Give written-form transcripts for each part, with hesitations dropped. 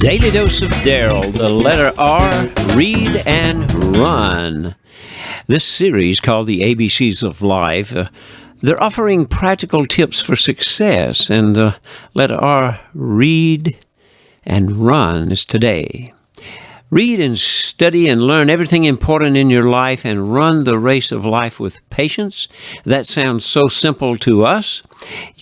Daily Dose of Daryl, the letter R, read and run. This series, called the ABCs of Life, they're offering practical tips for success, and the letter R, read and run, is today. Read and study and learn everything important in your life and run the race of life with patience. That sounds so simple to us.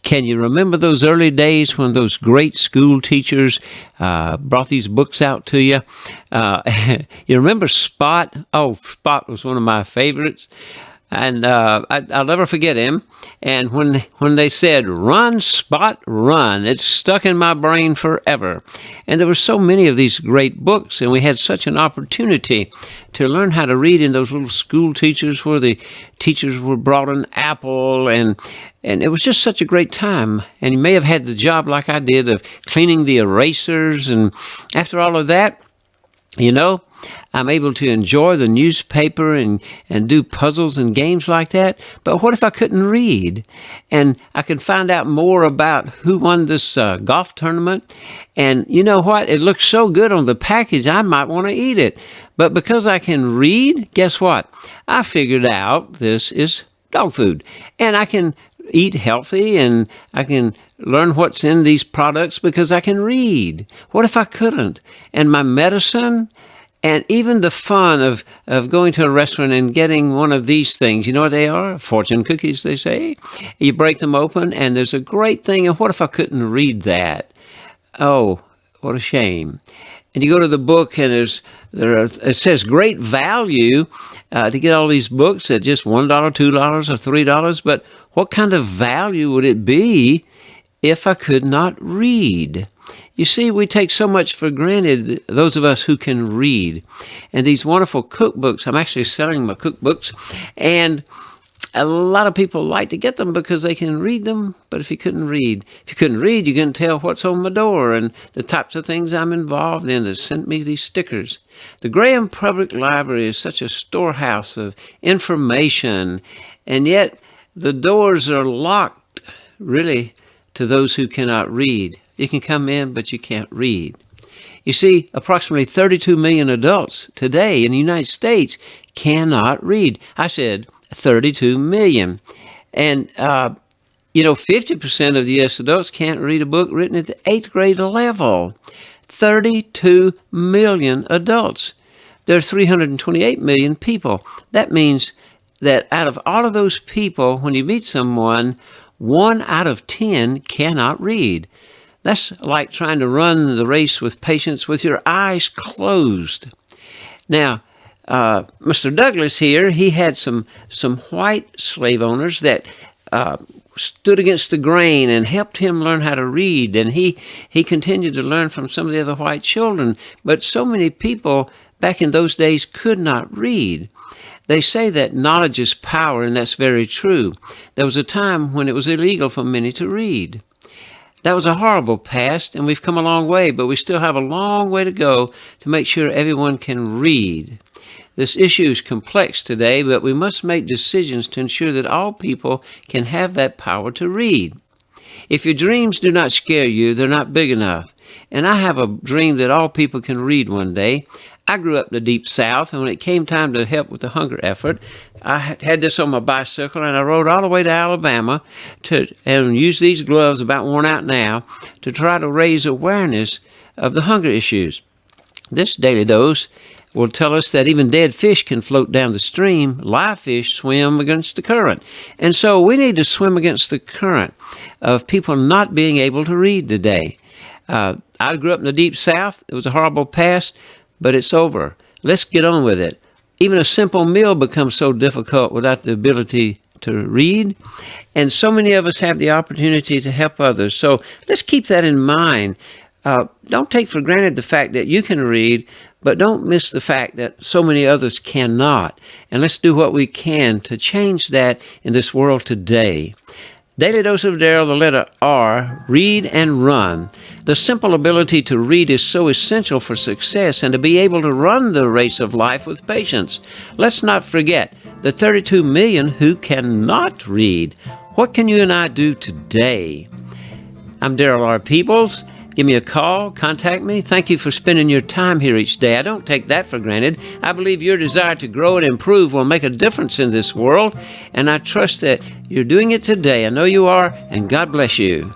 Can you remember those early days when those great school teachers brought these books out to you? You remember Spot? Oh, Spot was one of my favorites. And I'll never forget him. And when they said, "Run, Spot, run," it stuck in my brain forever. And there were so many of these great books, and we had such an opportunity to learn how to read in those little school teachers where the teachers were brought an apple, and it was just such a great time. And you may have had the job like I did of cleaning the erasers. And after all of that, I'm able to enjoy the newspaper and do puzzles and games like that. But what if I couldn't read? And I could find out more about who won this golf tournament. And you know what? It looks so good on the package, I might want to eat it. But because I can read, guess what? I figured out this is dog food. And I can eat healthy, and I can learn what's in these products because I can read. What if I couldn't? And my medicine, and even the fun of going to a restaurant and getting one of these things. You know what they are? Fortune cookies, they say. You break them open, and there's a great thing. And what if I couldn't read that? Oh, what a shame. And you go to the book, and it says great value to get all these books at just $1, $2, or $3. But what kind of value would it be if I could not read? You see, we take so much for granted, those of us who can read. And these wonderful cookbooks, I'm actually selling my cookbooks, and a lot of people like to get them because they can read them. But if you couldn't read, you couldn't tell what's on my door and the types of things I'm involved in that sent me these stickers. The Graham Public Library is such a storehouse of information, and yet the doors are locked, really, to those who cannot read. You can come in, but you can't read. You see, approximately 32 million adults today in the United States cannot read. I said 32 million. And, 50% of the U.S. adults can't read a book written at the 8th grade level. 32 million adults. There are 328 million people. That means that out of all of those people, when you meet someone, 1 out of 10 cannot read. That's like trying to run the race with patience with your eyes closed. Now, Mr. Douglas here, he had some white slave owners that stood against the grain and helped him learn how to read. And he continued to learn from some of the other white children. But so many people back in those days could not read. They say that knowledge is power, and that's very true. There was a time when it was illegal for many to read. That was a horrible past, and we've come a long way, but we still have a long way to go to make sure everyone can read. This issue is complex today, but we must make decisions to ensure that all people can have that power to read. If your dreams do not scare you, they're not big enough. And I have a dream that all people can read one day. I grew up in the Deep South, and when it came time to help with the hunger effort, I had this on my bicycle, and I rode all the way to Alabama and used these gloves, about worn out now, to try to raise awareness of the hunger issues. This daily dose will tell us that even dead fish can float down the stream. Live fish swim against the current. And so we need to swim against the current of people not being able to read today. I grew up in the Deep South. It was a horrible past, but it's over. Let's get on with it. Even a simple meal becomes so difficult without the ability to read. And so many of us have the opportunity to help others. So let's keep that in mind. Don't take for granted the fact that you can read, but don't miss the fact that so many others cannot. And let's do what we can to change that in this world today. Daily Dose of Daryl, the letter R, read and run. The simple ability to read is so essential for success and to be able to run the race of life with patience. Let's not forget the 32 million who cannot read. What can you and I do today? I'm Daryl R. Peoples. Give me a call, contact me. Thank you for spending your time here each day. I don't take that for granted. I believe your desire to grow and improve will make a difference in this world, and I trust that you're doing it today. I know you are, and God bless you.